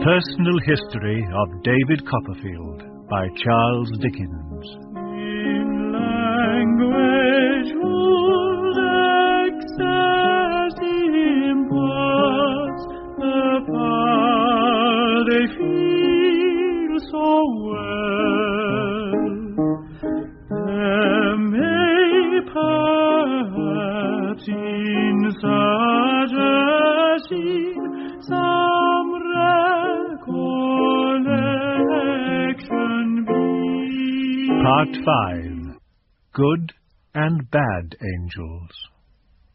Personal History of David Copperfield by Charles Dickens. In language whose excess imports the power they feel so well, there may perhaps in such a scene some recollection be. Part 5. Good and Bad Angels.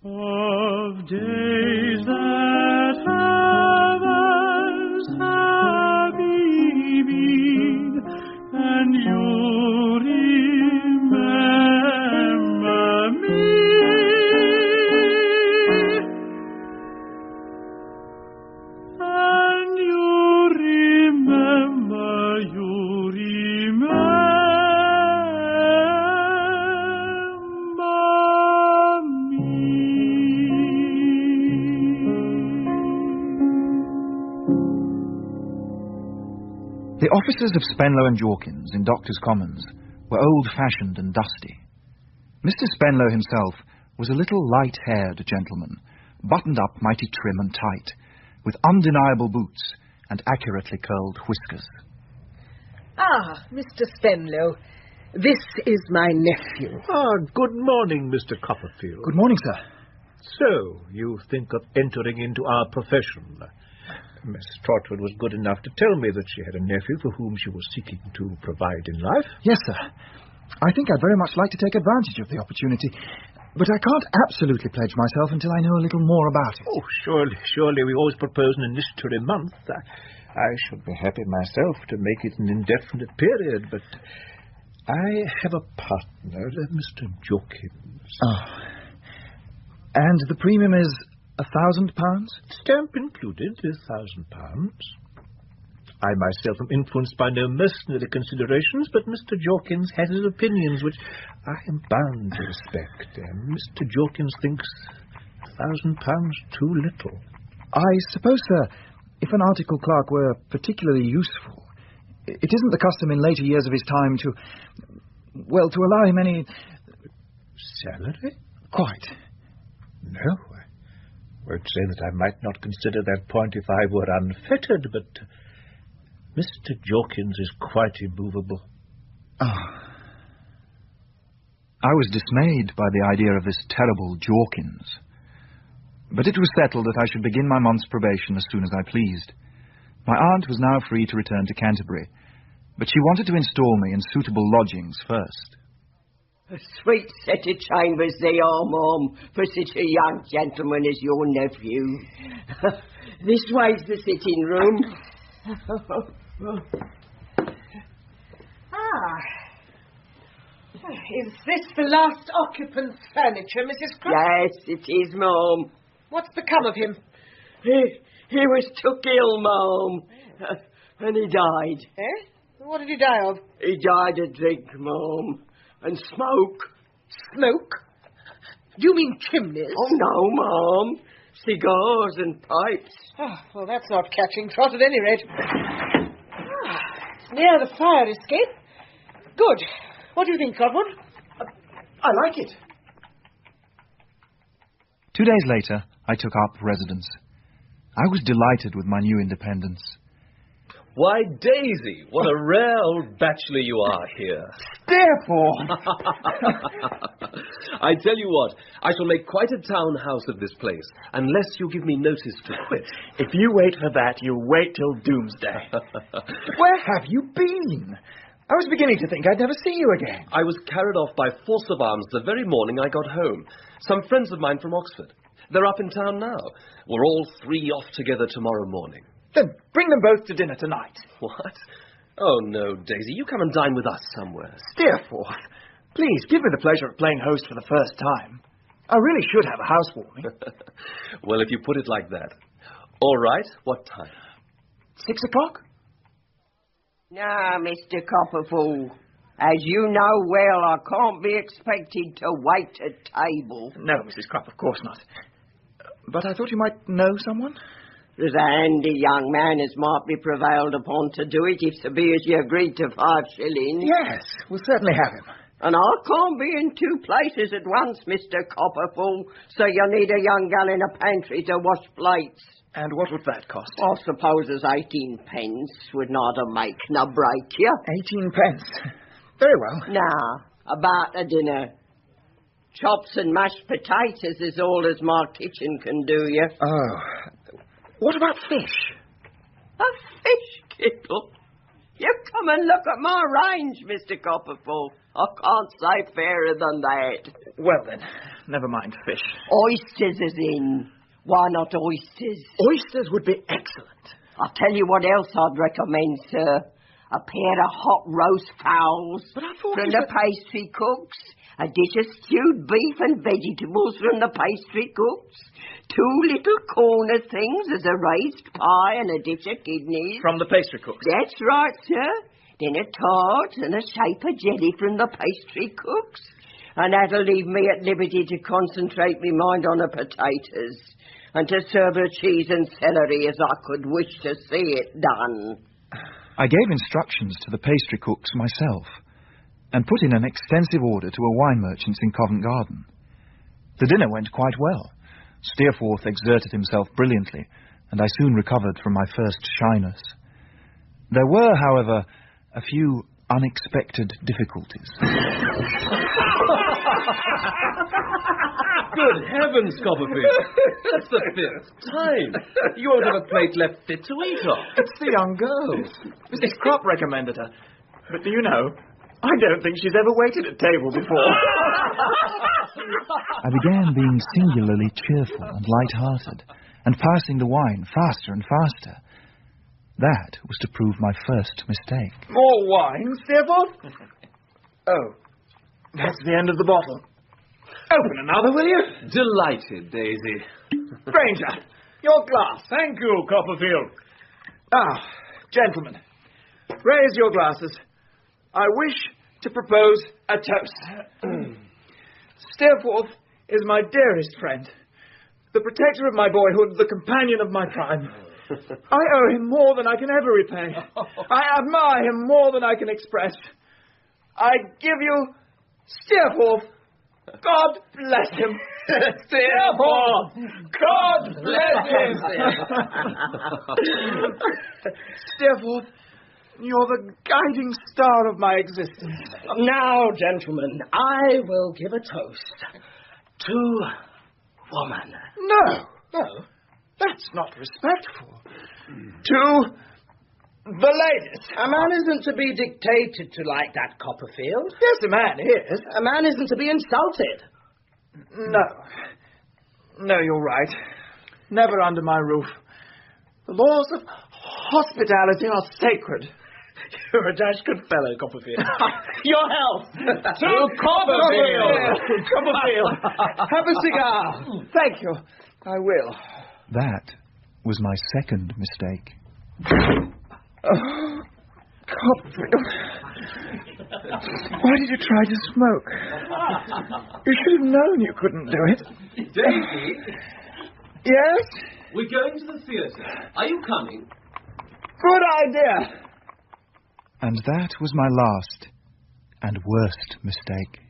Of days that have as happy been, and you remember me. And you remember The offices of Spenlow and Jorkins in Doctors' Commons were old-fashioned and dusty. Mr. Spenlow himself was a little light-haired gentleman, buttoned up mighty trim and tight, with undeniable boots and accurately curled whiskers. Ah, Mr. Spenlow, this is my nephew. Good morning, Mr. Copperfield. Good morning, sir. So, you think of entering into our profession? Miss Trotwood was good enough to tell me that she had a nephew for whom she was seeking to provide in life. Yes, sir. I think I'd very much like to take advantage of the opportunity, but I can't absolutely pledge myself until I know a little more about it. Oh, surely. We always propose an initiatory month. I should be happy myself to make it an indefinite period, but I have a partner, Mr. Jorkins. And the premium is £1,000? Stamp included, £1,000. I myself am influenced by no mercenary considerations, but Mr. Jorkins has his opinions, which I am bound to respect. Mr. Jorkins thinks £1,000 too little. I suppose, sir, if an article clerk were particularly useful, it isn't the custom in later years of his time to allow him any... Salary? Quite. No, I won't say that I might not consider that point if I were unfettered, but Mr. Jorkins is quite immovable. I was dismayed by the idea of this terrible Jorkins. But it was settled that I should begin my month's probation as soon as I pleased. My aunt was now free to return to Canterbury, but she wanted to install me in suitable lodgings first. A sweet set of chambers they are, Mum, for such a young gentleman as your nephew. This way's the sitting room. Is this the last occupant's furniture, Mrs. Croft? Yes, it is, Mum. What's become of him? He was took ill, Mum, and he died. Eh? What did he die of? He died of drink, Mum, and smoke. Smoke? Do you mean chimneys? Oh, no, Mum. Cigars and pipes. Oh, well, that's not catching trot at any rate. It's near the fire escape. Good. What do you think, Trotwood? I like it. 2 days later, I took up residence. I was delighted with my new independence. Why, Daisy, what a rare old bachelor you are here. Steerforth! I tell you what, I shall make quite a town house of this place, unless you give me notice to quit. If you wait for that, you'll wait till doomsday. Where have you been? I was beginning to think I'd never see you again. I was carried off by force of arms the very morning I got home. Some friends of mine from Oxford. They're up in town now. We're all three off together tomorrow morning. Then bring them both to dinner tonight. What? Oh, no, Daisy, you come and dine with us somewhere. Steerforth, please give me the pleasure of playing host for the first time. I really should have a housewarming. Well, if you put it like that. All right, what time? 6 o'clock? Now, Mr. Copperfield, as you know well, I can't be expected to wait at table. No, Mrs. Crupp, of course not. But I thought you might know someone. There's a handy young man as might be prevailed upon to do it if so be as you agreed to 5 shillings. Yes, we'll certainly have him. And I can't be in 2 places at once, Mr. Copperfield, so you need a young gal in a pantry to wash plates. And what would that cost? I suppose as 18 pence would neither make nor break you. 18 pence. Very well. Now, about the dinner. Chops and mashed potatoes is all as my kitchen can do you. Oh. What about fish? A fish kettle? You come and look at my range, Mr. Copperfield. I can't say fairer than that. Well then, never mind fish. Oysters is in. Why not oysters? Oysters would be excellent. I'll tell you what else I'd recommend, sir. A pair of hot roast fowls But I thought from you the said- pastry cooks. A dish of stewed beef and vegetables from the pastry cooks. 2 little corner things as a raised pie and a dish of kidneys. From the pastry cooks. That's right, sir. Then a tart and a shape of jelly from the pastry cooks. And that'll leave me at liberty to concentrate my mind on the potatoes and to serve the cheese and celery as I could wish to see it done. I gave instructions to the pastry cooks myself and put in an extensive order to a wine merchant's in Covent Garden. The dinner went quite well. Steerforth exerted himself brilliantly, and I soon recovered from my first shyness. There were, however, a few unexpected difficulties. Good heavens, Copperfield. That's the 5th time. You won't have a plate left fit to eat off. It's the young girl. Mrs. Crop recommended her. But do you know, I don't think she's ever waited at table before. I began being singularly cheerful and light-hearted, and passing the wine faster and faster. That was to prove my first mistake. More wine, Steerforth? Oh, that's the end of the bottle. Open another, will you? Delighted, Daisy. Granger, your glass. Thank you, Copperfield. Ah, gentlemen, raise your glasses. I wish to propose a toast. Steerforth is my dearest friend, the protector of my boyhood, the companion of my prime. I owe him more than I can ever repay. I admire him more than I can express. I give you Steerforth. God bless him. Steerforth! God bless him! Steerforth, you're the guiding star of my existence. Now, gentlemen, I will give a toast to woman. No, that's not respectful. To the ladies. A man isn't to be dictated to like that, Copperfield. Yes, a man is. A man isn't to be insulted. No, you're right. Never under my roof. The laws of hospitality are sacred. You're a dash good fellow, Copperfield. Your health! To Copperfield! Copperfield! Have a cigar! Thank you. I will. That was my second mistake. Oh, Copperfield. Why did you try to smoke? You should have known you couldn't do it. Daisy? Yes? We're going to the theatre. Are you coming? Good idea. And that was my last and worst mistake.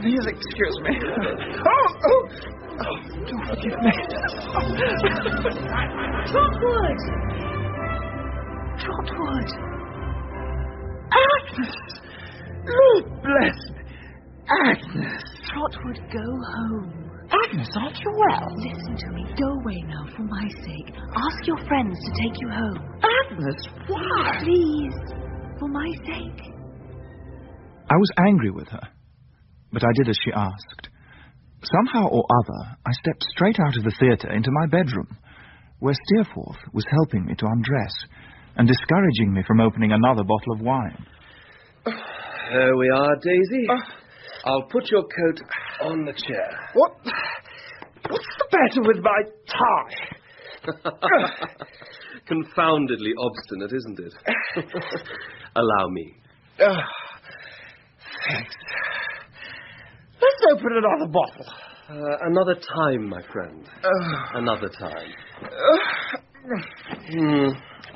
Please excuse me. Oh, do forgive me. Trotwood! Agnes! Lord bless me. Agnes! Trotwood, go home. Agnes, aren't you well? Listen to me. Go away now, for my sake. Ask your friends to take you home. Agnes, why? Please, for my sake. I was angry with her, but I did as she asked. Somehow or other, I stepped straight out of the theatre into my bedroom, where Steerforth was helping me to undress and discouraging me from opening another bottle of wine. There we are, Daisy. I'll put your coat on the chair. What's the matter with my tie? Confoundedly obstinate, isn't it? Allow me. Thanks. Let's open another bottle. Another time, my friend. Another time.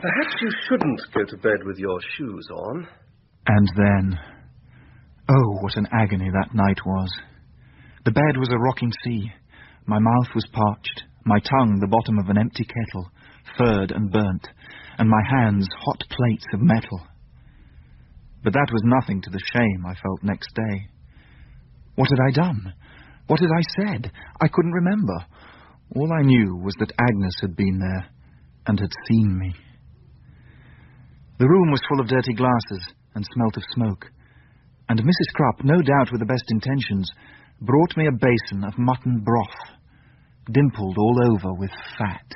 Perhaps you shouldn't go to bed with your shoes on. And then... Oh, what an agony that night was. The bed was a rocking sea. My mouth was parched, my tongue the bottom of an empty kettle, furred and burnt, and my hands hot plates of metal. But that was nothing to the shame I felt next day. What had I done? What had I said? I couldn't remember. All I knew was that Agnes had been there and had seen me. The room was full of dirty glasses and smelt of smoke, and Mrs. Krupp, no doubt with the best intentions, brought me a basin of mutton broth, dimpled all over with fat.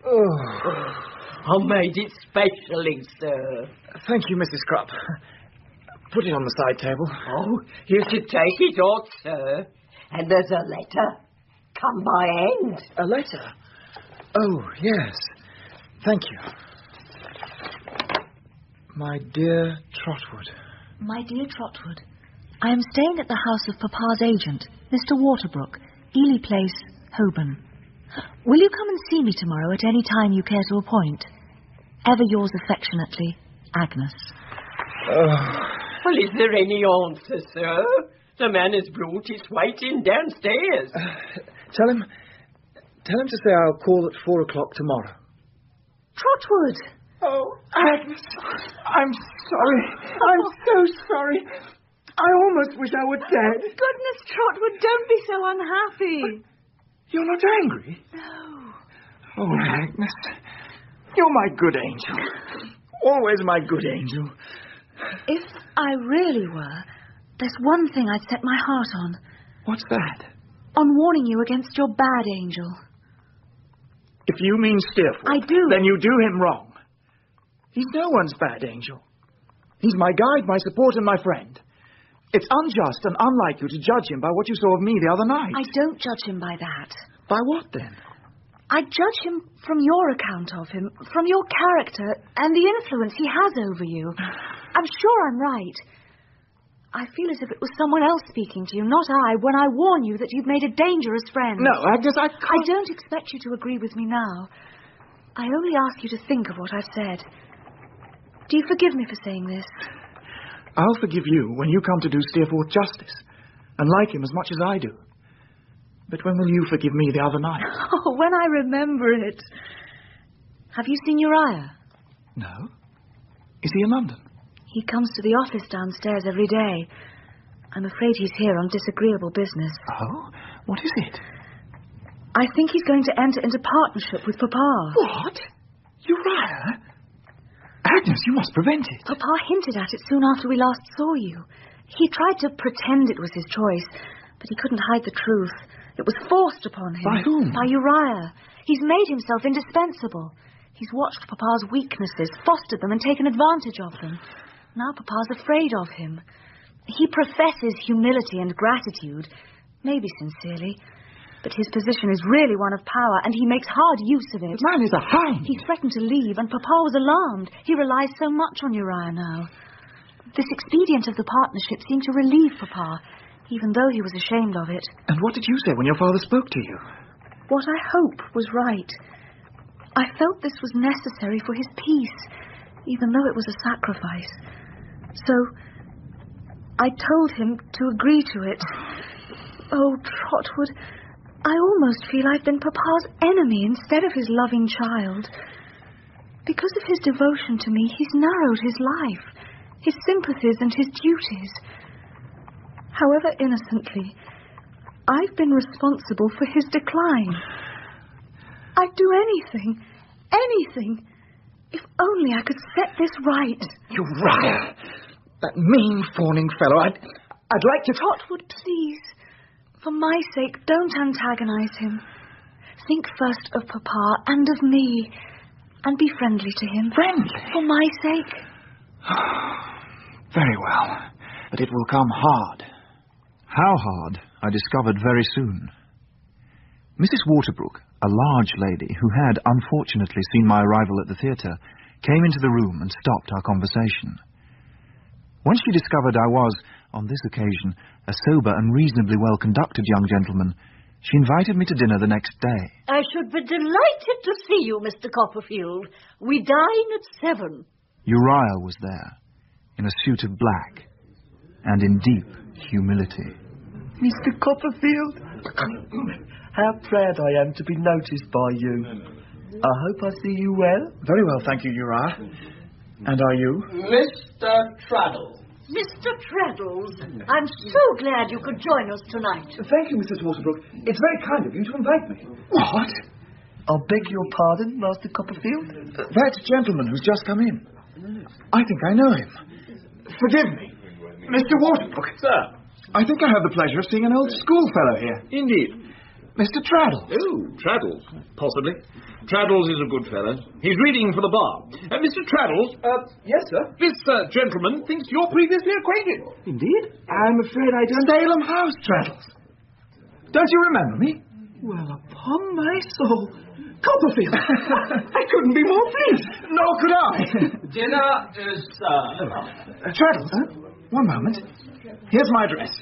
I made it specially, sir. Thank you, Mrs. Krupp. Put it on the side table. Oh, you should take it out, sir. And there's a letter. Come by hand. A letter? Oh, yes. Thank you. My dear Trotwood. My dear Trotwood, I am staying at the house of Papa's agent, Mr. Waterbrook, Ely Place, Holborn. Will you come and see me tomorrow at any time you care to appoint? Ever yours affectionately, Agnes. Well, is there any answer, sir? The man has brought his waiting downstairs. Tell him to say I'll call at 4 o'clock tomorrow. Trotwood! Oh, Agnes, I'm sorry. I'm so sorry. I almost wish I were dead. Goodness, Trotwood, don't be so unhappy. You're not angry? No. Oh, Agnes, you're my good angel. Always my good angel. If I really were, there's one thing I'd set my heart on. What's that? On warning you against your bad angel. If you mean Steerforth, I do. Then you do him wrong. He's no one's bad angel. He's my guide, my support, and my friend. It's unjust and unlike you to judge him by what you saw of me the other night. I don't judge him by that. By what, then? I judge him from your account of him, from your character, and the influence he has over you. I'm sure I'm right. I feel as if it was someone else speaking to you, not I, when I warn you that you've made a dangerous friend. No, Agnes, I can't... I don't expect you to agree with me now. I only ask you to think of what I've said. Do you forgive me for saying this? I'll forgive you when you come to do Steerforth justice, and like him as much as I do. But when will you forgive me the other night? Oh, when I remember it. Have you seen Uriah? No. Is he in London? He comes to the office downstairs every day. I'm afraid he's here on disagreeable business. Oh? What is it? I think he's going to enter into partnership with Papa. What? Uriah? Agnes, you must prevent it. Papa hinted at it soon after we last saw you. He tried to pretend it was his choice, but he couldn't hide the truth. It was forced upon him. By whom? By Uriah. He's made himself indispensable. He's watched Papa's weaknesses, fostered them, and taken advantage of them. Now Papa's afraid of him. He professes humility and gratitude, maybe sincerely, but his position is really one of power, and he makes hard use of it. The man is a hound. He threatened to leave, and Papa was alarmed. He relies so much on Uriah now. This expedient of the partnership seemed to relieve Papa, even though he was ashamed of it. And what did you say when your father spoke to you? What I hope was right. I felt this was necessary for his peace, even though it was a sacrifice. So I told him to agree to it. Oh, Trotwood, I almost feel I've been Papa's enemy instead of his loving child. Because of his devotion to me, he's narrowed his life, his sympathies and his duties. However innocently, I've been responsible for his decline. I'd do anything, if only I could set this right. Uriah! That mean, fawning fellow. I'd like to... Trotwood, please. For my sake, don't antagonize him. Think first of Papa and of me, and be friendly to him. Friendly? For my sake. Very well. But it will come hard. How hard, I discovered very soon. Mrs. Waterbrook, a large lady who had unfortunately seen my arrival at the theatre, came into the room and stopped our conversation. When she discovered I was, on this occasion a sober and reasonably well-conducted young gentleman, she invited me to dinner the next day. I should be delighted to see you, Mr. Copperfield. We dine at 7. Uriah was there, in a suit of black, and in deep humility. Mr. Copperfield, how proud I am to be noticed by you. I hope I see you well. Very well, thank you, Uriah. And are you? Mr. Traddles. Mr. Traddles, I'm so glad you could join us tonight. Thank you, Mrs. Waterbrook. It's very kind of you to invite me. What? I beg your pardon, Master Copperfield? That gentleman who's just come in. I think I know him. Forgive me. Mr. Waterbrook. Sir. I think I have the pleasure of seeing an old schoolfellow here. Indeed. Mr. Traddles. Oh, Traddles, possibly. Traddles is a good fellow. He's reading for the bar. Mr. Traddles... Yes, sir? This gentleman thinks you're previously acquainted. Indeed? I'm afraid I don't... Salem House, Traddles. Don't you remember me? Well, upon my soul. Copperfield. I couldn't be more pleased. Nor could I. Dinner is served. Traddles, one moment. Here's my address.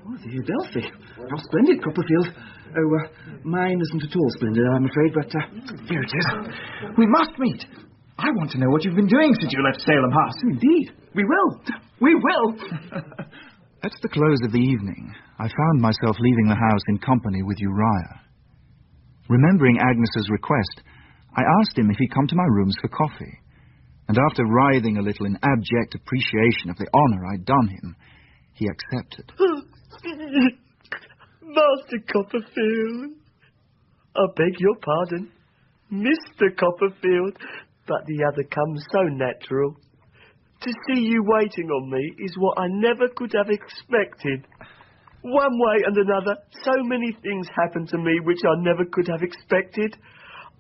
Oh, the Adelphi. How splendid, Copperfield. Oh, mine isn't at all splendid, I'm afraid, but here it is. We must meet. I want to know what you've been doing since you left Salem House. Indeed. We will. We will. At the close of the evening, I found myself leaving the house in company with Uriah. Remembering Agnes's request, I asked him if he'd come to my rooms for coffee, and after writhing a little in abject appreciation of the honour I'd done him, he accepted. Master Copperfield, I beg your pardon, Mr. Copperfield, but the other comes so natural. To see you waiting on me is what I never could have expected. One way and another, so many things happen to me which I never could have expected.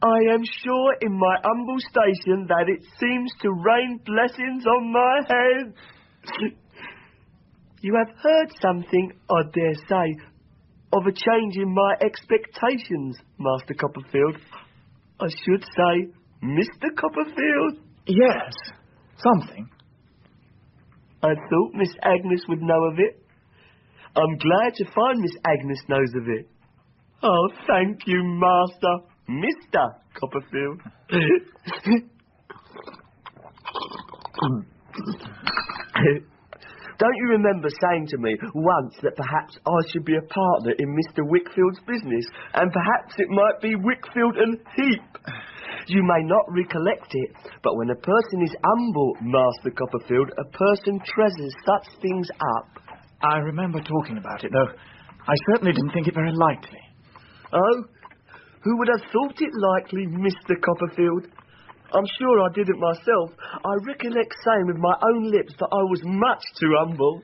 I am sure in my humble station that it seems to rain blessings on my head. You have heard something, I dare say, of a change in my expectations, Master Copperfield. I should say, Mr. Copperfield. Yes, something. I thought Miss Agnes would know of it. I'm glad to find Miss Agnes knows of it. Oh, thank you, Master. Mr. Copperfield. Don't you remember saying to me once that perhaps I should be a partner in Mr. Wickfield's business, and perhaps it might be Wickfield and Heep? You may not recollect it, but when a person is humble, Master Copperfield, a person treasures such things up. I remember talking about it, though I certainly didn't think it very likely. Oh? Who would have thought it likely, Mr. Copperfield? I'm sure I did it myself. I recollect saying with my own lips that I was much too humble.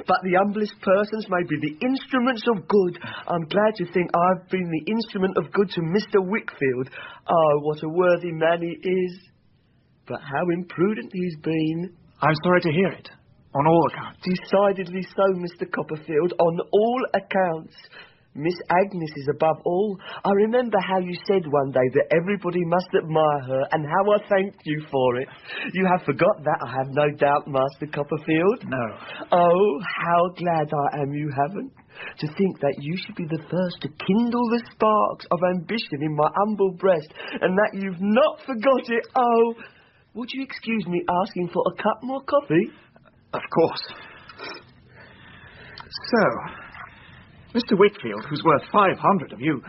But the humblest persons may be the instruments of good. I'm glad to think I've been the instrument of good to Mr. Wickfield. Oh, what a worthy man he is. But how imprudent he's been. I'm sorry to hear it, on all accounts. Decidedly so, Mr. Copperfield, on all accounts. Miss Agnes is above all. I remember how you said one day that everybody must admire her, and how I thanked you for it. You have forgot that, I have no doubt, Master Copperfield. No. Oh, how glad I am you haven't. To think that you should be the first to kindle the sparks of ambition in my humble breast, and that you've not forgot it. Oh, would you excuse me asking for a cup more coffee? Of course. So, Mr. Wickfield, who's worth 500 of you,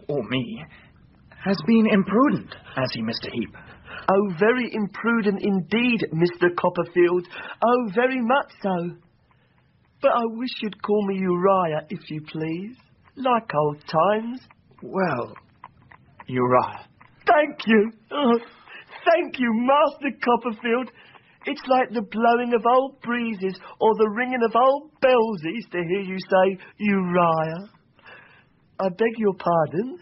or me, has been imprudent, has he, Mr. Heep? Oh, very imprudent indeed, Mr. Copperfield. Oh, very much so. But I wish you'd call me Uriah, if you please. Like old times. Well, Uriah. Thank you. Oh, thank you, Master Copperfield. It's like the blowing of old breezes or the ringing of old bells to hear you say, Uriah. I beg your pardon?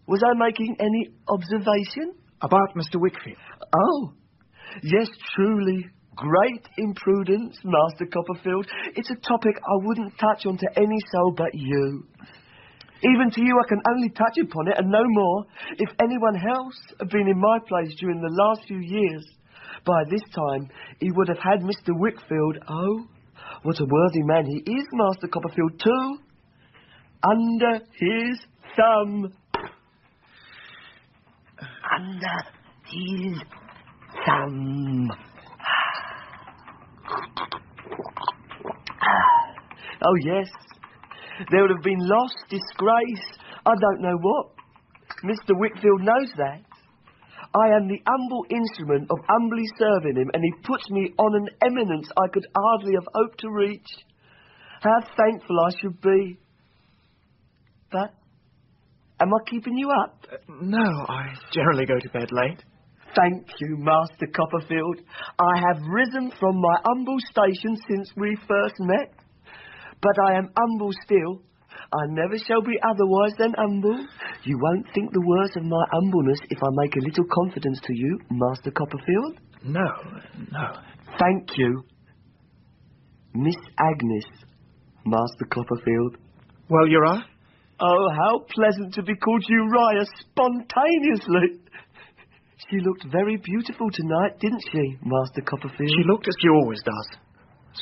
Was I making any observation? About Mr. Wickfield. Oh, yes, truly. Great imprudence, Master Copperfield. It's a topic I wouldn't touch on to any soul but you. Even to you I can only touch upon it and no more. If anyone else had been in my place during the last few years, by this time he would have had Mr. Wickfield, oh, What a worthy man he is, Master Copperfield, too. Under his thumb. Under his thumb. Oh, yes. There would have been loss, disgrace, I don't know what. Mr. Whitfield knows that. I am the humble instrument of humbly serving him, and he puts me on an eminence I could hardly have hoped to reach. How thankful I should be. But, am I keeping you up? No, I generally go to bed late. Thank you, Master Copperfield. I have risen from my humble station since we first met. But I am humble still. I never shall be otherwise than humble. You won't think the worse of my humbleness if I make a little confidence to you, Master Copperfield? No. Thank you. Miss Agnes, Master Copperfield. Well, Uriah? Oh, how pleasant to be called Uriah spontaneously. She looked very beautiful tonight, didn't she, Master Copperfield? She looked as she always does.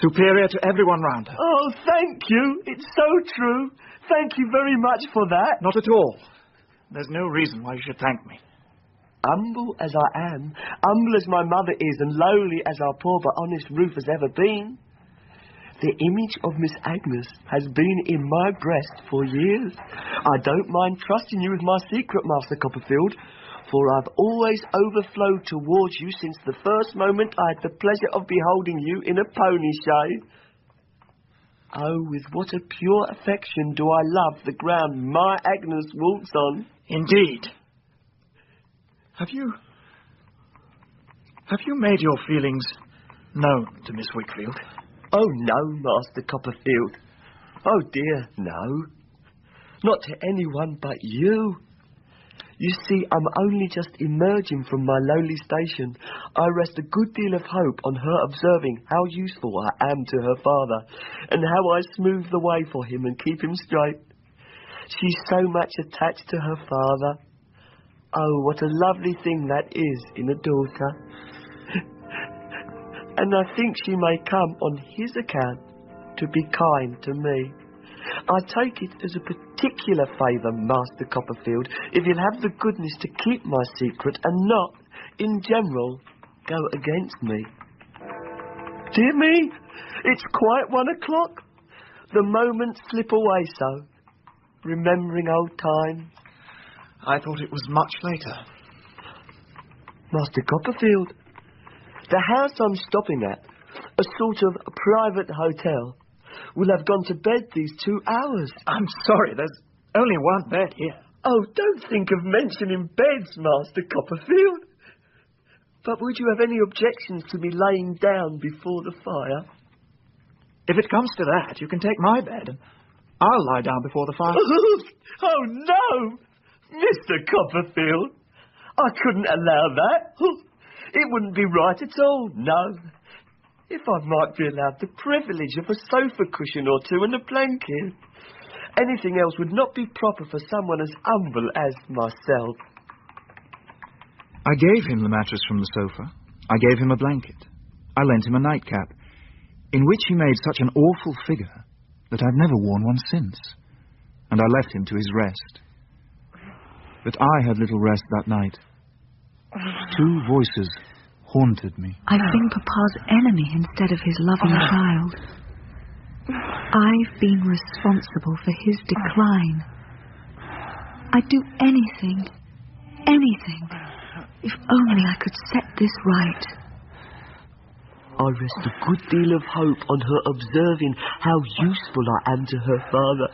Superior to everyone round her. Oh, thank you. It's so true. Thank you very much for that. Not at all. There's no reason why you should thank me. Humble as I am, humble as my mother is, and lowly as our poor but honest Ruth has ever been, the image of Miss Agnes has been in my breast for years. I don't mind trusting you with my secret, Master Copperfield, for I've always overflowed towards you since the first moment I had the pleasure of beholding you in a pony shade. Oh, with what a pure affection do I love the ground my Agnes walks on. Indeed. Have you made your feelings known to Miss Wickfield? Oh, no, Master Copperfield. Oh, dear, no. Not to anyone but you. You see, I'm only just emerging from my lowly station. I rest a good deal of hope on her observing how useful I am to her father, and how I smooth the way for him and keep him straight. She's so much attached to her father. Oh, what a lovely thing that is in a daughter. And I think she may come on his account to be kind to me. I take it as a particular favour, Master Copperfield, if you'll have the goodness to keep my secret and not, in general, go against me. Dear me, it's quite 1 o'clock. The moments slip away so, remembering old times. I thought it was much later. Master Copperfield, the house I'm stopping at, a sort of private hotel, will have gone to bed these 2 hours. I'm sorry, there's only one bed here. Oh, don't think of mentioning beds, Master Copperfield. But would you have any objections to me laying down before the fire? If it comes to that, you can take my bed, and I'll lie down before the fire. Oh, no! Mr. Copperfield, I couldn't allow that. It wouldn't be right at all, no. If I might be allowed the privilege of a sofa cushion or two and a blanket. Anything else would not be proper for someone as humble as myself. I gave him the mattress from the sofa. I gave him a blanket. I lent him a nightcap, in which he made such an awful figure that I've never worn one since. And I left him to his rest. But I had little rest that night. 2 voices haunted me. I've been Papa's enemy instead of his loving child. I've been responsible for his decline. I'd do anything, if only I could set this right. I rest a good deal of hope on her observing how useful I am to her father,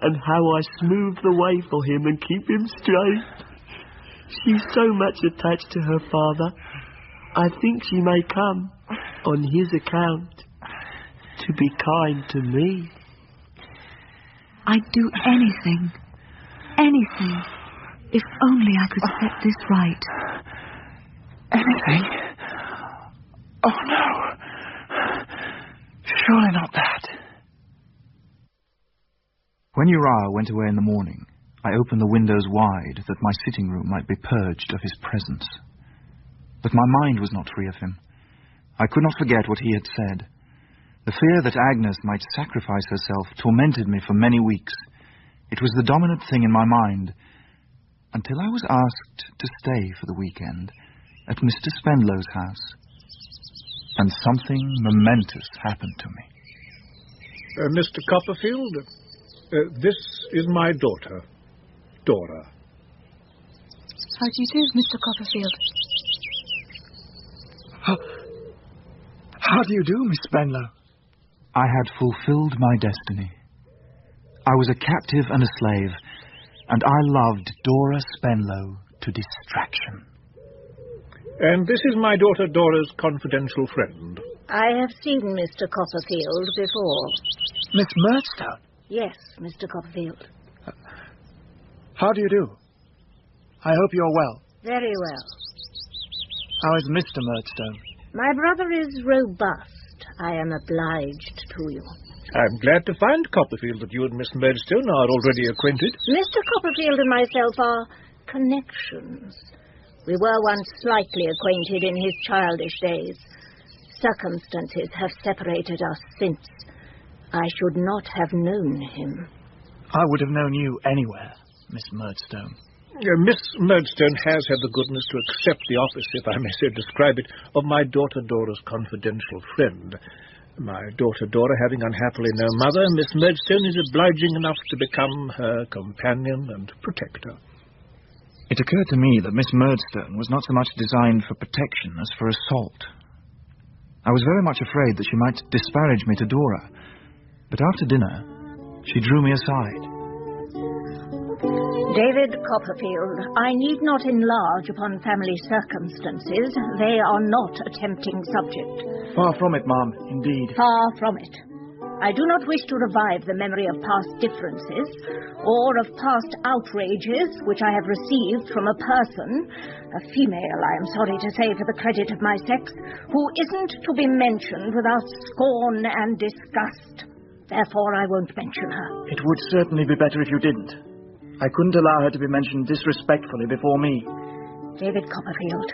and how I smooth the way for him and keep him straight. She's so much attached to her father, I think she may come, on his account, to be kind to me. I'd do anything, if only I could set this right. Anything? Oh, no. Surely not that. When Uriah went away in the morning, I opened the windows wide that my sitting room might be purged of his presence. But my mind was not free of him. I could not forget what he had said. The fear that Agnes might sacrifice herself tormented me for many weeks. It was the dominant thing in my mind, until I was asked to stay for the weekend at Mr. Spenlow's house. And something momentous happened to me. Mr. Copperfield, this is my daughter, Dora. How do you do, Mr. Copperfield? How do you do, Miss Spenlow? I had fulfilled my destiny. I was a captive and a slave, and I loved Dora Spenlow to distraction. And this is my daughter Dora's confidential friend. I have seen Mr. Copperfield before. Miss Murdstone? Yes, Mr. Copperfield. How do you do? I hope you're well. Very well. How is Mr. Murdstone? My brother is robust. I am obliged to you. I'm glad to find, Copperfield, that you and Miss Murdstone are already acquainted. Mr. Copperfield and myself are connections. We were once slightly acquainted in his childish days. Circumstances have separated us since. I should not have known him. I would have known you anywhere, Miss Murdstone. Miss Murdstone has had the goodness to accept the office, if I may so describe it, of my daughter Dora's confidential friend. My daughter Dora having unhappily no mother, Miss Murdstone is obliging enough to become her companion and protector. It occurred to me that Miss Murdstone was not so much designed for protection as for assault. I was very much afraid that she might disparage me to Dora, but after dinner she drew me aside. David Copperfield, I need not enlarge upon family circumstances. They are not a tempting subject. Far from it, ma'am, indeed. Far from it. I do not wish to revive the memory of past differences, or of past outrages which I have received from a person, a female, I am sorry to say for the credit of my sex, who isn't to be mentioned without scorn and disgust. Therefore I won't mention her. It would certainly be better if you didn't. I couldn't allow her to be mentioned disrespectfully before me. David Copperfield,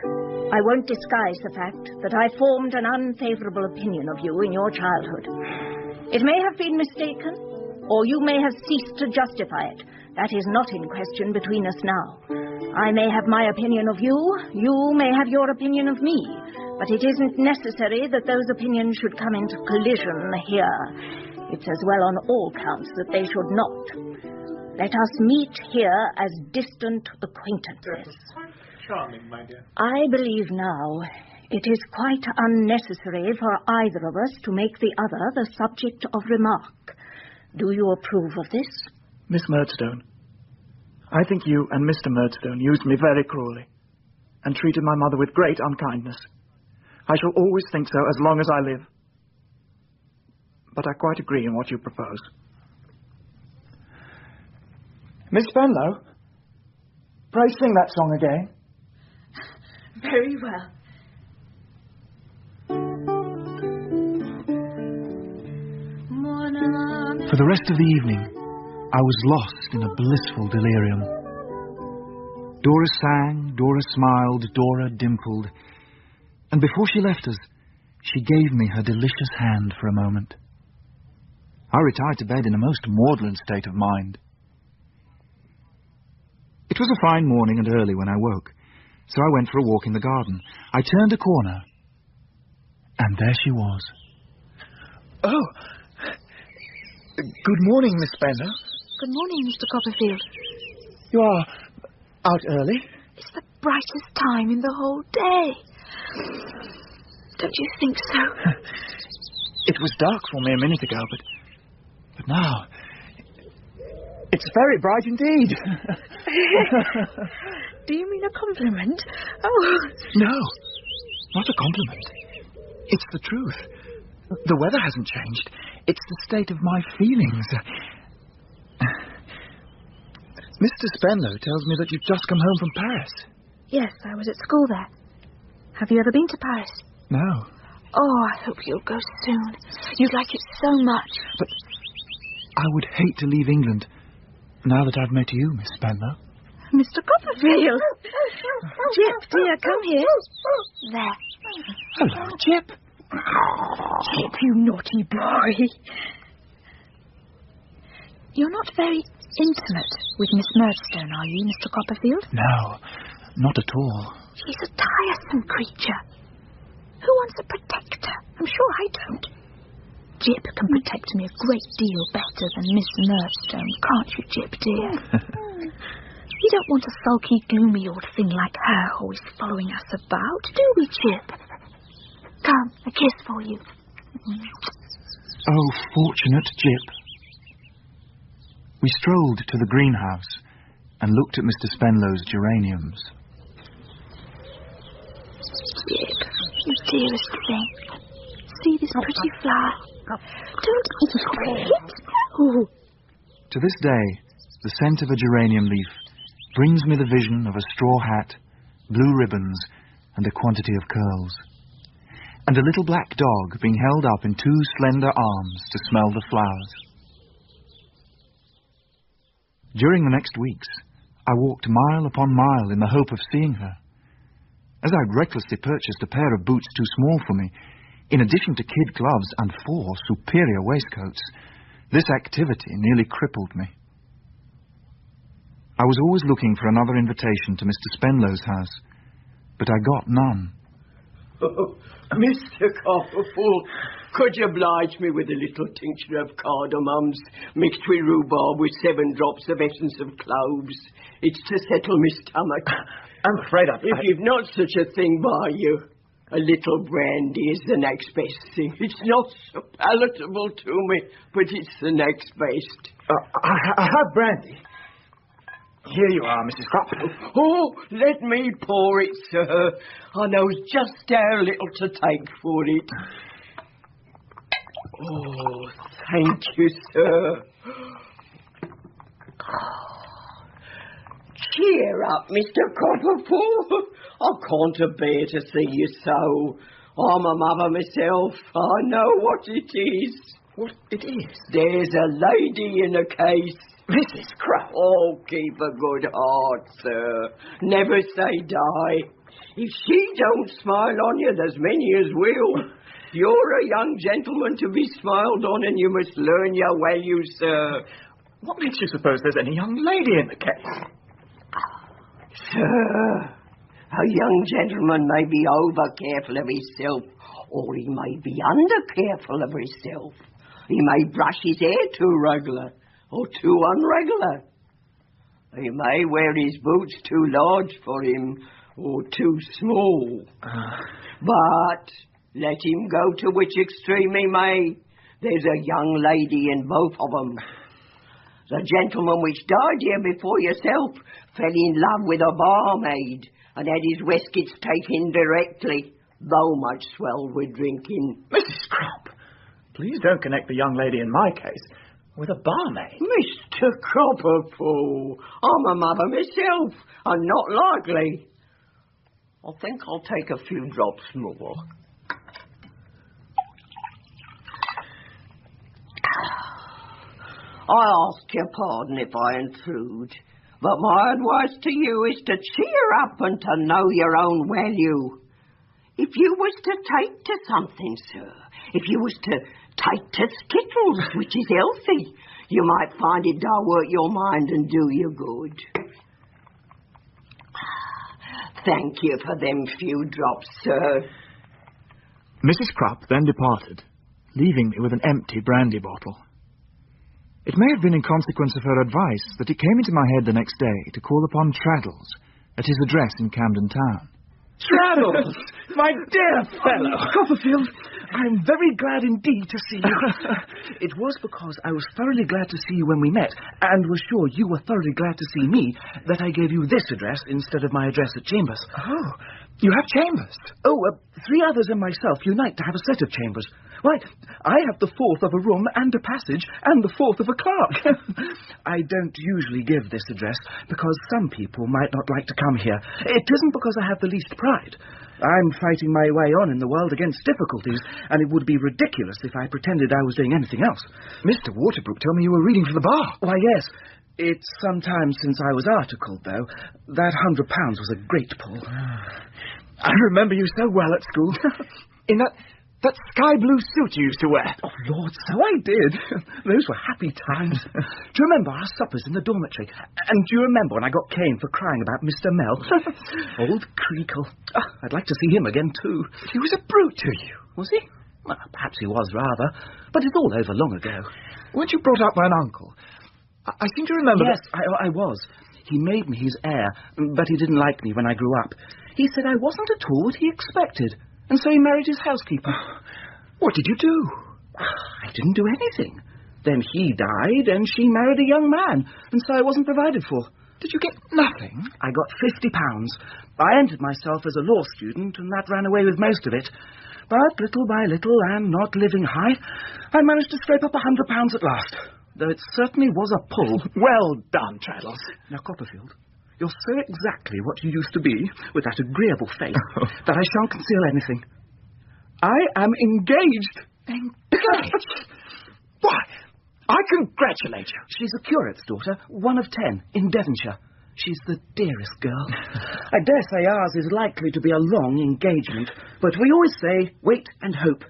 I won't disguise the fact that I formed an unfavourable opinion of you in your childhood. It may have been mistaken, or you may have ceased to justify it. That is not in question between us now. I may have my opinion of you, you may have your opinion of me, but it isn't necessary that those opinions should come into collision here. It's as well on all counts that they should not. Let us meet here as distant acquaintances. Charming, my dear. I believe now it is quite unnecessary for either of us to make the other the subject of remark. Do you approve of this? Miss Murdstone, I think you and Mr. Murdstone used me very cruelly and treated my mother with great unkindness. I shall always think so as long as I live. But I quite agree in what you propose. Miss Spenlow, pray sing that song again. Very well. For the rest of the evening, I was lost in a blissful delirium. Dora sang, Dora smiled, Dora dimpled, and before she left us, she gave me her delicious hand for a moment. I retired to bed in a most maudlin state of mind. It was a fine morning and early when I woke, so I went for a walk in the garden. I turned a corner, and there she was. Oh, good morning, Miss Spenlow. Good morning, Mr. Copperfield. You are out early? It's the brightest time in the whole day. Don't you think so? It was dark for me a minute ago, but now it's very bright indeed. Do you mean a compliment? Oh. No, not a compliment. It's the truth. The weather hasn't changed. It's the state of my feelings. Mr. Spenlow tells me that you've just come home from Paris. Yes, I was at school there. Have you ever been to Paris? No. Oh, I hope you'll go soon. You'd like it so much. But I would hate to leave England now that I've met you, Miss Spenlow. Mr. Copperfield. Jip, dear, come here. There. Hello, Jip. Jip, you naughty boy. You're not very intimate with Miss Murdstone, are you, Mr. Copperfield? No, not at all. She's a tiresome creature. Who wants a protector? I'm sure I don't. Jip can protect me a great deal better than Miss Murdstone, can't you, Jip, dear? We don't want a sulky, gloomy old thing like her always following us about, do we, Jip? Come, a kiss for you. Oh, fortunate Jip. We strolled to the greenhouse and looked at Mr. Spenlow's geraniums. Jip, you dearest thing. See this pretty flower? Don't eat it. Oh. To this day, the scent of a geranium leaf brings me the vision of a straw hat, blue ribbons, and a quantity of curls, and a little black dog being held up in two slender arms to smell the flowers. During the next weeks, I walked mile upon mile in the hope of seeing her. As I'd recklessly purchased a pair of boots too small for me, in addition to kid gloves and 4 superior waistcoats, this activity nearly crippled me. I was always looking for another invitation to Mr. Spenlow's house, but I got none. Oh, Mr. Copperfield, could you oblige me with a little tincture of cardamoms mixed with rhubarb with 7 drops of essence of cloves? It's to settle my stomach. I'm afraid If you've not such a thing by you, a little brandy is the next best thing. It's not so palatable to me, but it's the next best. I have brandy. Here you are, Mrs. Crop. Oh, let me pour it, sir. I know just how little to take for it. Oh, thank you, sir. Cheer up, Mr. Copperfield. I can't bear to see you so. I'm a mother myself. I know what it is. What it is? There's a lady in a case. Mrs. Crop. Oh, keep a good heart, sir. Never say die. If she don't smile on you, there's many as will. You're a young gentleman to be smiled on, and you must learn your value, sir. What makes you suppose there's any young lady in the case? Sir, a young gentleman may be over-careful of himself, or he may be under-careful of himself. He may brush his hair too regular, or too unregular. He may wear his boots too large for him, or too small. But let him go to which extreme he may, there's a young lady in both of them. The gentleman which died here before yourself fell in love with a barmaid and had his waistcoats taken directly, though much swelled with drinking. Mrs. Crop, please don't connect the young lady in my case with a barmaid. Mr. Copperfield, I'm a mother myself, and not likely. I think I'll take a few drops more. I ask your pardon if I intrude, but my advice to you is to cheer up and to know your own value. If you was to take to something, sir, if you was to take to skittles, which is healthy, you might find it divert your mind and do you good. Thank you for them few drops, sir. Mrs. Crop then departed, leaving me with an empty brandy bottle. It may have been in consequence of her advice that it came into my head the next day to call upon Traddles at his address in Camden Town. Traddles, my dear fellow. Copperfield, I'm very glad indeed to see you. It was because I was thoroughly glad to see you when we met, and was sure you were thoroughly glad to see me, that I gave you this address instead of my address at Chambers. Oh, you have chambers? Oh, 3 others and myself unite to have a set of chambers. Why, I have the 4th of a room and a passage, and the 4th of a clerk. I don't usually give this address, because some people might not like to come here. It isn't because I have the least pride. I'm fighting my way on in the world against difficulties, and it would be ridiculous if I pretended I was doing anything else. Mr. Waterbrook told me you were reading for the bar. Why, yes. It's some time since I was articled, though. That £100 was a great pull. I remember you so well at school. In that That sky blue suit you used to wear. Oh, Lord, so I did. Those were happy times. Do you remember our suppers in the dormitory? And do you remember when I got caned for crying about Mr. Mell? Old Creakle. Oh, I'd like to see him again, too. He was a brute to you. Was he? Well, perhaps he was, rather. But it's all over long ago. Weren't you brought up by an uncle? I seem to remember Yes, I was. He made me his heir, but he didn't like me when I grew up. He said I wasn't at all what he expected. And so he married his housekeeper. What did you do? I didn't do anything. Then he died, and she married a young man, and so I wasn't provided for. Did you get nothing? I got £50. I entered myself as a law student, and that ran away with most of it. But little by little, and not living high, I managed to scrape up £100 at last, though it certainly was a pull. Well done, Traddles. Now, Copperfield, you're so exactly what you used to be, with that agreeable face, that I shan't conceal anything. I am engaged. Engaged? Why, I congratulate you. She's a curate's daughter, 1 of 10, in Devonshire. She's the dearest girl. I dare say ours is likely to be a long engagement, but we always say, wait and hope.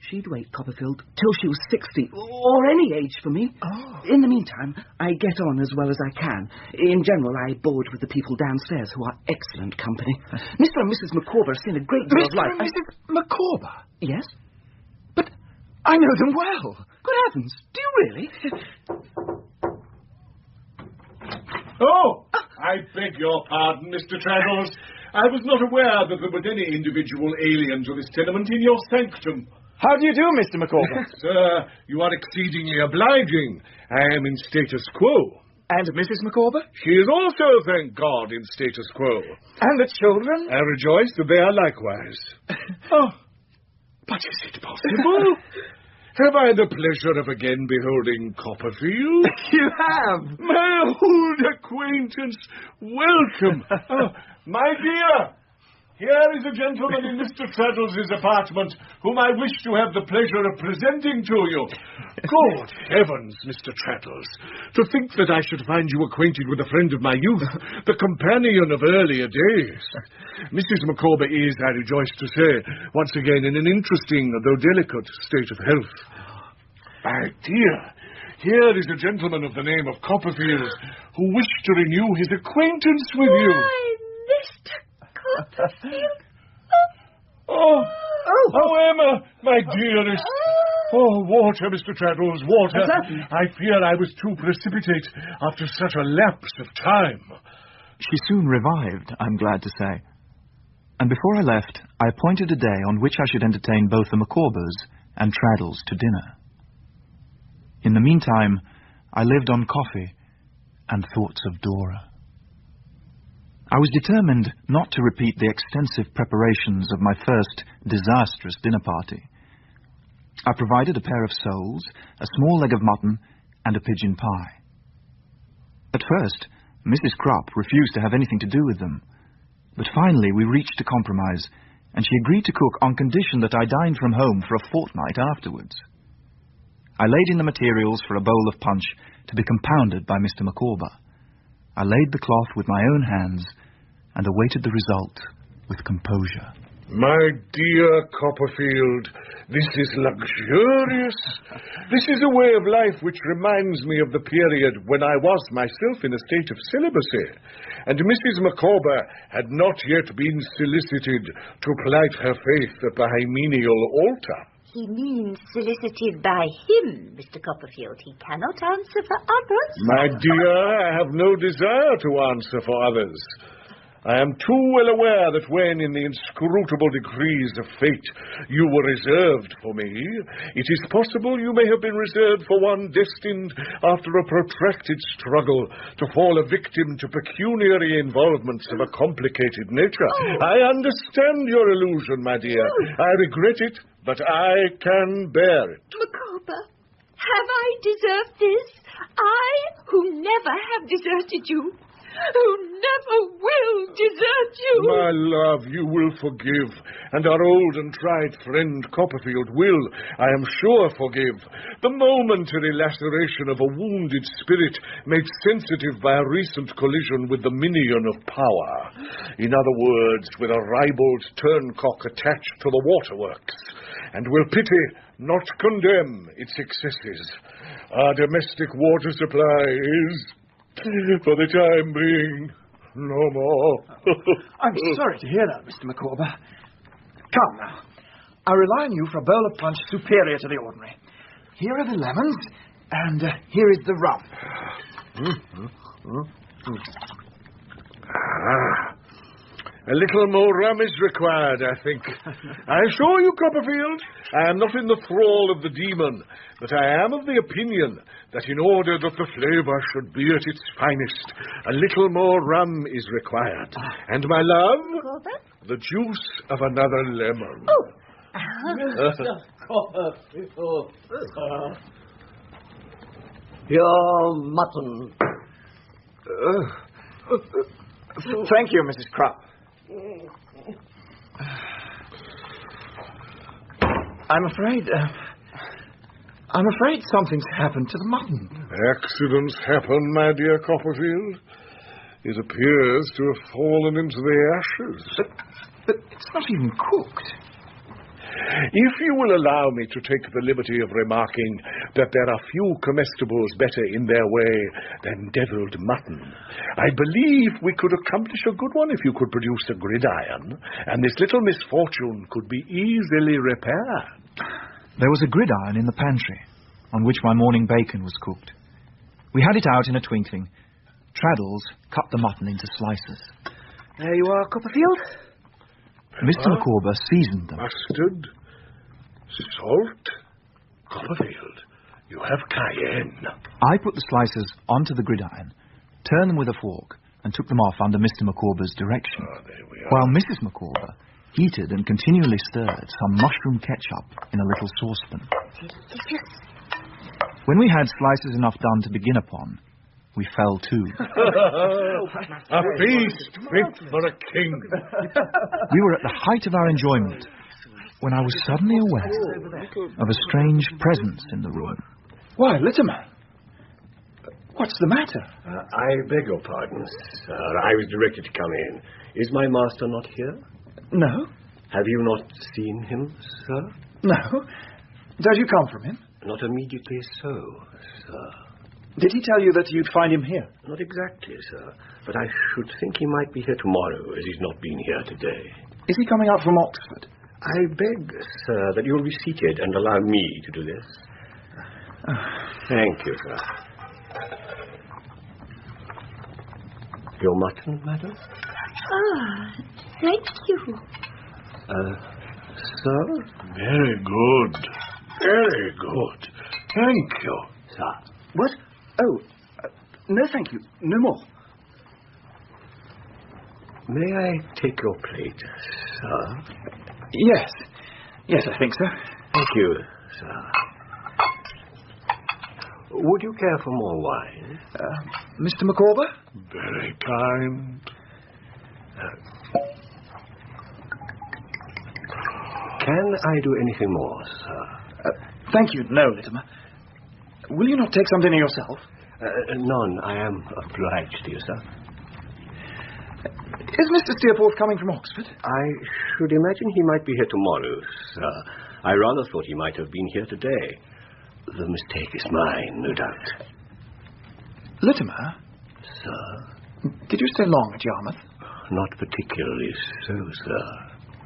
She'd wait, Copperfield, till she was 60, or any age for me. Oh. In the meantime, I get on as well as I can. In general, I board with the people downstairs, who are excellent company. Mr. and Mrs. Micawber have seen a great deal of life. Mr. and Mrs. Micawber? Yes? But I know them well. Good heavens, do you really? Oh, I beg your pardon, Mr. Traddles. I was not aware that there was any individual alien to this tenement in your sanctum. How do you do, Mr. Micawber? Sir, you are exceedingly obliging. I am in status quo. And Mrs. Micawber? She is also, thank God, in status quo. And the children? I rejoice that they are likewise. Oh, but is it possible? Have I the pleasure of again beholding Copperfield? You have. My old acquaintance. Welcome. Oh, my dear, here is a gentleman in Mr. Traddles' apartment whom I wish to have the pleasure of presenting to you. Good heavens, Mr. Traddles, to think that I should find you acquainted with a friend of my youth, the companion of earlier days. Mrs. Micawber is, I rejoice to say, once again in an interesting, though delicate, state of health. My dear, here is a gentleman of the name of Copperfield who wished to renew his acquaintance with you. Why, Mr. Copperfield. Oh, Emma, my dearest. Oh, water, Mr. Traddles, water. I fear I was too precipitate after such a lapse of time. She soon revived, I'm glad to say. And before I left, I appointed a day on which I should entertain both the Micawbers and Traddles to dinner. In the meantime, I lived on coffee and thoughts of Dora. I was determined not to repeat the extensive preparations of my first disastrous dinner party. I provided a pair of soles, a small leg of mutton, and a pigeon pie. At first, Mrs. Crupp refused to have anything to do with them, but finally we reached a compromise, and she agreed to cook on condition that I dined from home for a fortnight afterwards. I laid in the materials for a bowl of punch to be compounded by Mr. Micawber. I laid the cloth with my own hands and awaited the result with composure. My dear Copperfield, this is luxurious. This is a way of life which reminds me of the period when I was myself in a state of celibacy, and Mrs. Micawber had not yet been solicited to plight her faith at the hymeneal altar. He means solicited by him, Mr. Copperfield. He cannot answer for others. My dear, I have no desire to answer for others. I am too well aware that when, in the inscrutable decrees of fate, you were reserved for me, it is possible you may have been reserved for one destined, after a protracted struggle, to fall a victim to pecuniary involvements of a complicated nature. I understand your illusion, my dear. I regret it, but I can bear it. Micawber, have I deserved this? I, who never have deserted you, who never will desert you. My love, you will forgive, and our old and tried friend Copperfield will, I am sure, forgive. The momentary laceration of a wounded spirit made sensitive by a recent collision with the minion of power. In other words, with a ribald turncock attached to the waterworks. and will pity, not condemn, its excesses. Our domestic water supply is, for the time being, no more. I'm sorry to hear that, Mr. Micawber. Come now. I rely on you for a bowl of punch superior to the ordinary. Here are the lemons, and here is the rum. A little more rum is required, I think. I assure you, Copperfield, I am not in the thrall of the demon, but I am of the opinion that in order that the flavour should be at its finest, a little more rum is required. And, my love, the juice of another lemon. Oh. Mr. Copperfield. Your mutton. Thank you, Mrs. Krupp. I'm afraid something's happened to the mutton. Accidents happen, my dear Copperfield. It appears to have fallen into the ashes. But it's not even cooked. If you will allow me to take the liberty of remarking that there are few comestibles better in their way than devilled mutton, I believe we could accomplish a good one if you could produce a gridiron, and this little misfortune could be easily repaired. There was a gridiron in the pantry, on which my morning bacon was cooked. We had it out in a twinkling. Traddles cut the mutton into slices. There you are, Copperfield. Mr. Micawber seasoned them. Mustard, salt, Copperfield, you have cayenne. I put the slices onto the gridiron, turned them with a fork, and took them off under Mr. Micawber's direction, while Mrs. Micawber heated and continually stirred some mushroom ketchup in a little saucepan. When we had slices enough done to begin upon, we fell to. A feast fit for a king. We were at the height of our enjoyment when I was suddenly aware of a strange presence in the room. Why, Littimer, what's the matter? I beg your pardon, sir. I was directed to come in. Is my master not here? No. Have you not seen him, sir? No. Did you come from him? Not immediately so, sir. Did he tell you that you'd find him here? Not exactly, sir. But I should think he might be here tomorrow, as he's not been here today. Is he coming out from Oxford? I beg, sir, that you'll be seated and allow me to do this. Thank you, sir. Your mutton, madam? Ah, thank you. Sir? Very good. Very good. Thank you. Sir. What? Oh, no thank you. No more. May I take your plate, sir? Yes. Yes, I think so. Thank you, sir. Would you care for more wine? Mr. Micawber? Very kind. Can I do anything more, sir? Thank you, no, Littimer. Will you not take something yourself? None. I am obliged to you, sir. Is Mr. Steerforth coming from Oxford? I should imagine he might be here tomorrow, sir. I rather thought he might have been here today. The mistake is mine, no doubt. Littimer? Sir? Did you stay long at Yarmouth? Not particularly so, sir.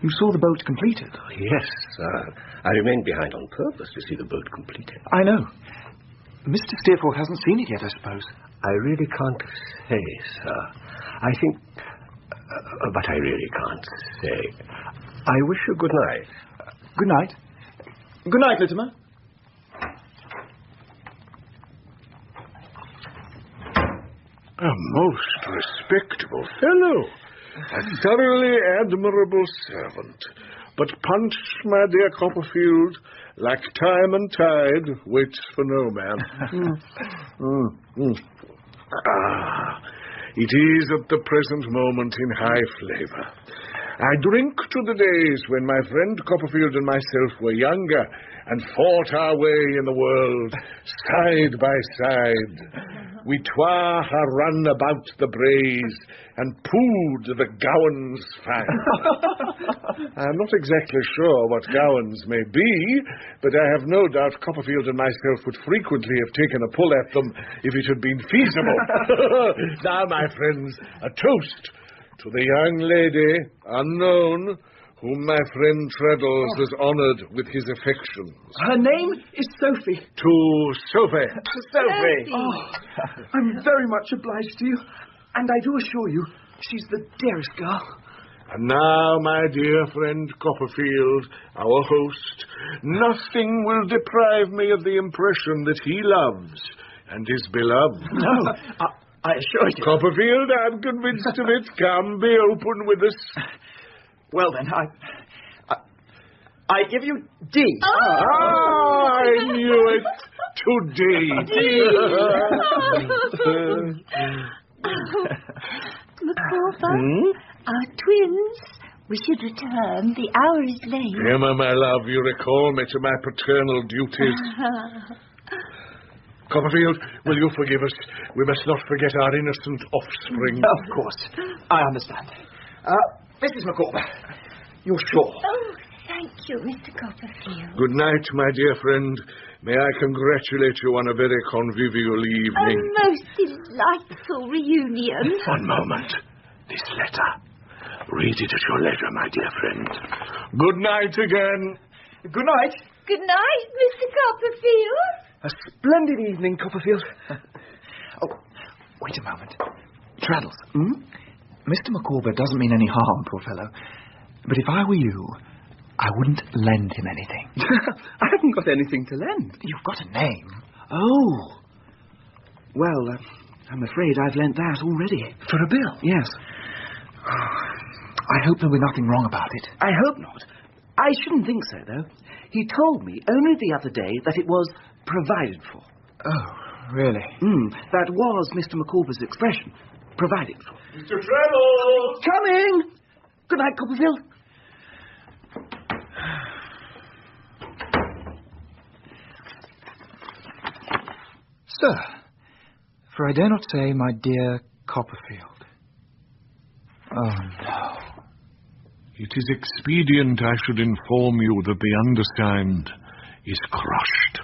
You saw the boat completed? Yes, sir. I remained behind on purpose to see the boat completed. I know. Mr. Steerforth hasn't seen it yet, I suppose. I really can't say, sir. I think... but I really can't say. I wish you good night. Good night. Good night, Littimer. A most respectable fellow. A thoroughly admirable servant. But punch, my dear Copperfield, like time and tide, waits for no man. It is at the present moment in high flavour. I drink to the days when my friend Copperfield and myself were younger and fought our way in the world, side by side. We twa ha run about the braes, and pooed the gowans fine. I am not exactly sure what gowans may be, but I have no doubt Copperfield and myself would frequently have taken a pull at them if it had been feasible. Now, my friends, a toast to the young lady, unknown, whom my friend Traddles has honoured with his affections. Her name is Sophie. To Sophie. Sophie. Oh, I'm very much obliged to you, and I do assure you, she's the dearest girl. And now, my dear friend Copperfield, our host, nothing will deprive me of the impression that he loves and is beloved. No, I assure you. Copperfield, I'm convinced of it. Come, be open with us. Well, then, I give you D. Oh, I knew it. To D. Micawber, our twins. We should return. The hour is late. Emma, my love, you recall me to my paternal duties. Copperfield, will you forgive us? We must not forget our innocent offspring. Of course. I understand. Mrs. Micawber, you're sure? Oh, thank you, Mr. Copperfield. Good night, my dear friend. May I congratulate you on a very convivial evening. A most delightful reunion. One moment. This letter. Read it at your leisure, my dear friend. Good night again. Good night. Good night, Mr. Copperfield. A splendid evening, Copperfield. Oh, wait a moment. Traddles. Mr. Micawber doesn't mean any harm, poor fellow. But if I were you, I wouldn't lend him anything. I haven't got anything to lend. You've got a name. Oh. Well, I'm afraid I've lent that already. For a bill? Yes. I hope there'll be nothing wrong about it. I hope not. I shouldn't think so, though. He told me only the other day that it was provided for. Oh, really? That was Mr. Micawber's expression. Provided for. Mr. Traddles! Coming! Good night, Copperfield. Sir, for I dare not say, my dear Copperfield. Oh, no. It is expedient I should inform you that the undersigned is crushed.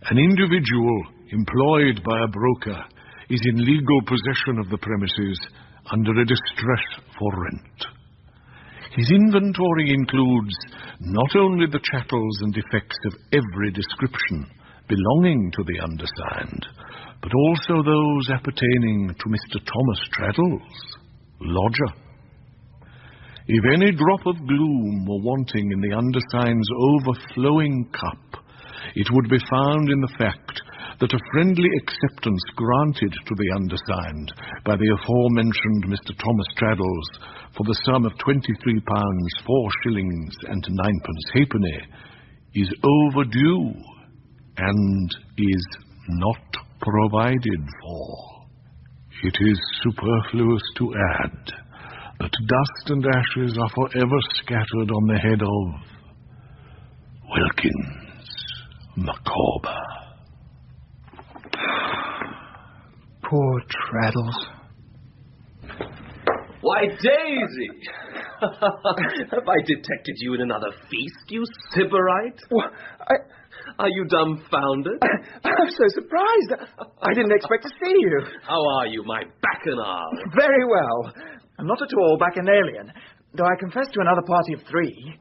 An individual employed by a broker is in legal possession of the premises under a distress for rent. His inventory includes not only the chattels and effects of every description belonging to the undersigned, but also those appertaining to Mr. Thomas Traddles, lodger. If any drop of gloom were wanting in the undersigned's overflowing cup, it would be found in the fact that a friendly acceptance granted to the undersigned by the aforementioned Mr. Thomas Traddles for the sum of £23, 4 shillings and 9pence halfpenny is overdue and is not provided for. It is superfluous to add that dust and ashes are forever scattered on the head of Wilkins Micawber. Poor Traddles. Why, Daisy! Have I detected you in another feast, you sybarite? Well, Are you dumbfounded? I'm so surprised. I didn't expect to see you. How are you, my bacchanal? Very well. I'm not at all bacchanalian, though I confess to another party of 3.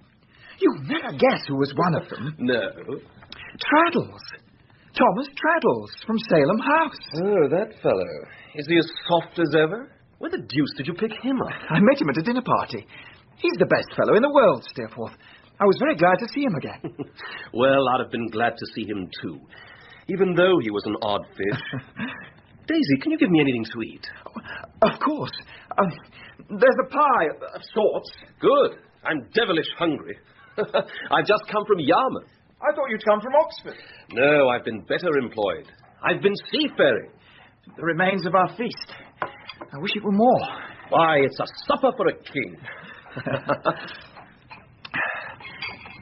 You'll never guess who was one of them. No. Traddles. Thomas Traddles from Salem House. Oh, that fellow. Is he as soft as ever? Where the deuce did you pick him up? I met him at a dinner party. He's the best fellow in the world, Steerforth. I was very glad to see him again. Well, I'd have been glad to see him too, even though he was an odd fish. Daisy, can you give me anything to eat? Of course. There's a pie of sorts. Good. I'm devilish hungry. I've just come from Yarmouth. I thought you'd come from Oxford. No, I've been better employed. I've been seafaring. The remains of our feast. I wish it were more. Why, it's a supper for a king.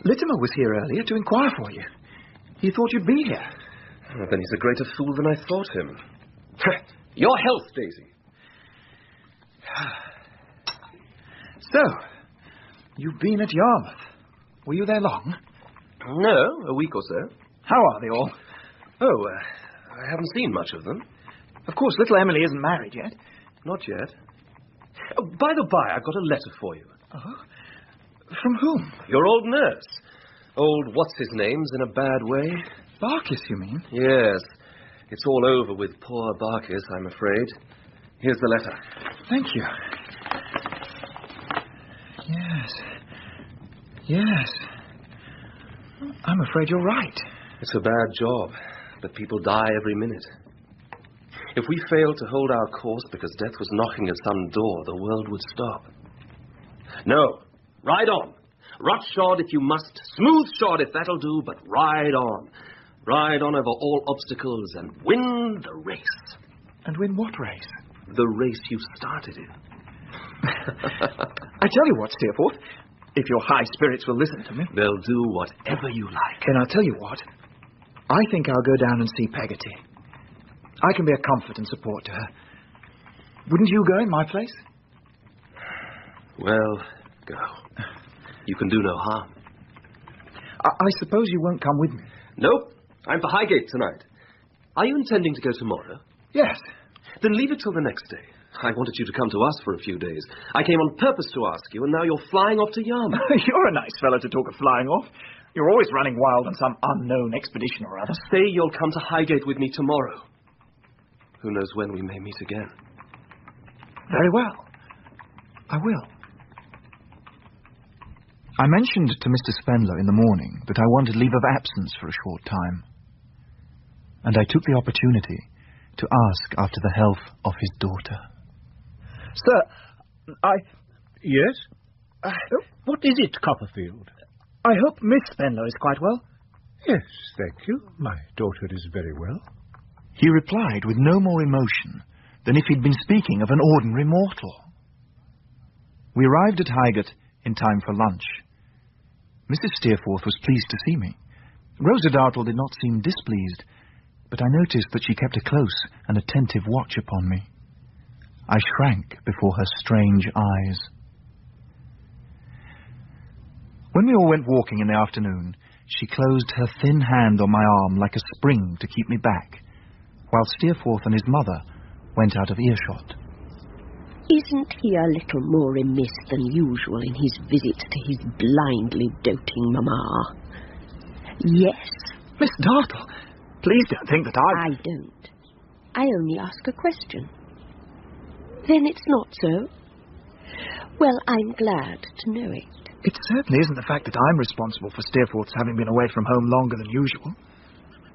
Littimer was here earlier to inquire for you. He thought you'd be here. Well, then he's a greater fool than I thought him. Your health, Daisy. So, you've been at Yarmouth. Were you there long? No, a week or so. How are they all? Oh, I haven't seen much of them. Of course, little Emily isn't married yet. Not yet. Oh, by the by, I've got a letter for you. Oh? From whom? Your old nurse. Old what's-his-name's in a bad way. Barkis, you mean? Yes. It's all over with poor Barkis, I'm afraid. Here's the letter. Thank you. Yes. I'm afraid you're right. It's a bad job, but people die every minute. If we failed to hold our course because death was knocking at some door, the world would stop. No, ride on. Roughshod if you must, smoothshod if that'll do, but ride on. Ride on over all obstacles and win the race. And win what race? The race you started in. I tell you what, Steerforth, if your high spirits will listen to me... They'll do whatever you like. Then I'll tell you what. I think I'll go down and see Peggotty. I can be a comfort and support to her. Wouldn't you go in my place? Well, go. You can do no harm. I suppose you won't come with me? Nope. I'm for Highgate tonight. Are you intending to go tomorrow? Yes. Then leave it till the next day. I wanted you to come to us for a few days. I came on purpose to ask you, and now you're flying off to Yarmouth. You're a nice fellow to talk of flying off. You're always running wild on some unknown expedition or other. Say you'll come to Highgate with me tomorrow. Who knows when we may meet again. Very well. I will. I mentioned to Mr. Spenlow in the morning that I wanted leave of absence for a short time. And I took the opportunity to ask after the health of his daughter. Sir, Yes? What is it, Copperfield? I hope Miss Spenlow is quite well. Yes, thank you. My daughter is very well. He replied with no more emotion than if he'd been speaking of an ordinary mortal. We arrived at Highgate in time for lunch. Mrs. Steerforth was pleased to see me. Rosa Dartle did not seem displeased, but I noticed that she kept a close and attentive watch upon me. I shrank before her strange eyes. When we all went walking in the afternoon, she closed her thin hand on my arm like a spring to keep me back, while Steerforth and his mother went out of earshot. Isn't he a little more remiss than usual in his visits to his blindly doting mamma? Yes. Miss Dartle, please don't think that I don't. I only ask a question. Then it's not so? Well, I'm glad to know it. It certainly isn't the fact that I'm responsible for Steerforth's having been away from home longer than usual.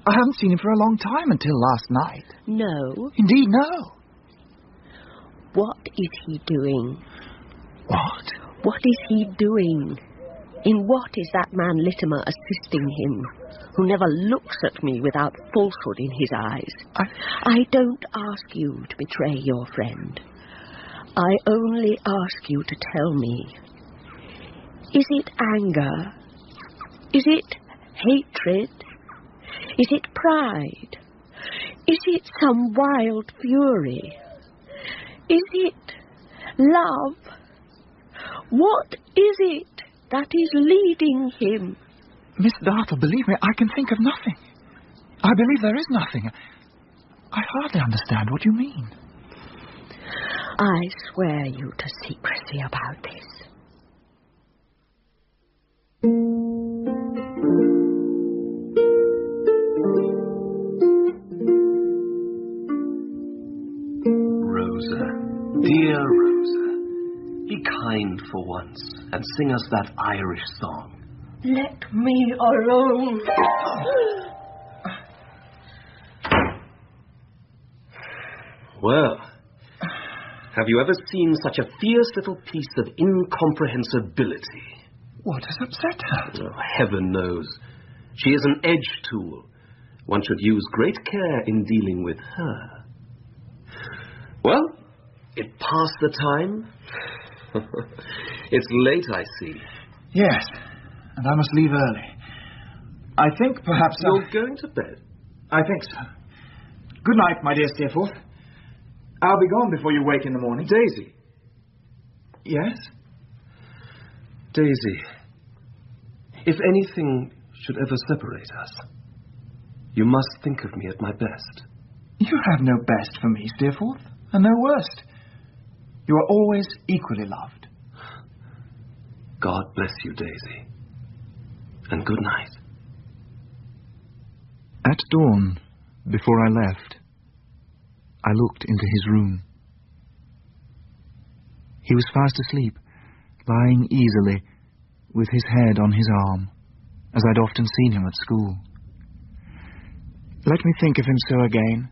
I haven't seen him for a long time until last night. No? Indeed, no. What is he doing? What? What is he doing? In what is that man Littimer assisting him, who never looks at me without falsehood in his eyes? I don't ask you to betray your friend. I only ask you to tell me. Is it anger? Is it hatred? Is it pride? Is it some wild fury? Is it love? What is it that is leading him? Miss Dartle, believe me, I can think of nothing. I believe there is nothing. I hardly understand what you mean. I swear you to secrecy about this. Rosa, dear Rosa, be kind for once and sing us that Irish song. Let me alone. Well, have you ever seen such a fierce little piece of incomprehensibility? What has upset her? Oh, heaven knows. She is an edge tool. One should use great care in dealing with her. Well, it passed the time. It's late, I see. Yes, and I must leave early. I think perhaps You're going to bed? I think so. Good night, my dear Steerforth. I'll be gone before you wake in the morning. Daisy. Yes? Daisy, if anything should ever separate us, you must think of me at my best. You have no best for me, Steerforth, and no worst. You are always equally loved. God bless you, Daisy. And good night. At dawn, before I left, I looked into his room. He was fast asleep, lying easily, with his head on his arm, as I'd often seen him at school. Let me think of him so again,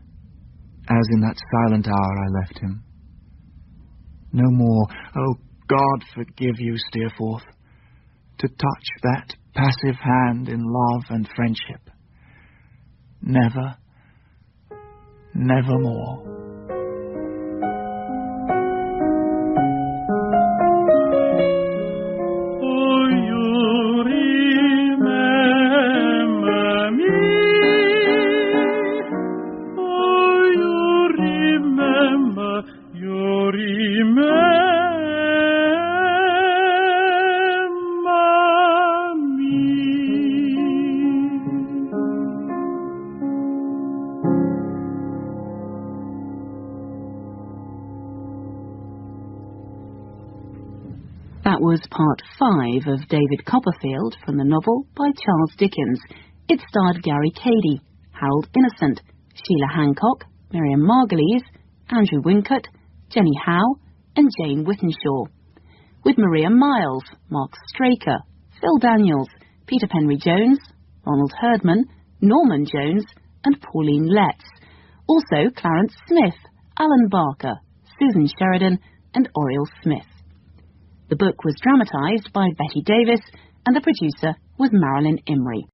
as in that silent hour I left him. No more, oh God forgive you, Steerforth, to touch that passive hand in love and friendship. Never, never more. That was part 5 of David Copperfield from the novel by Charles Dickens. It starred Gary Cady, Harold Innocent, Sheila Hancock, Miriam Margolyes, Andrew Wincott, Jenny Howe, and Jane Whittenshaw, with Maria Miles, Mark Straker, Phil Daniels, Peter Penry Jones, Ronald Herdman, Norman Jones, and Pauline Letts. Also Clarence Smith, Alan Barker, Susan Sheridan, and Oriel Smith. The book was dramatised by Betty Davis, and the producer was Marilyn Imrie.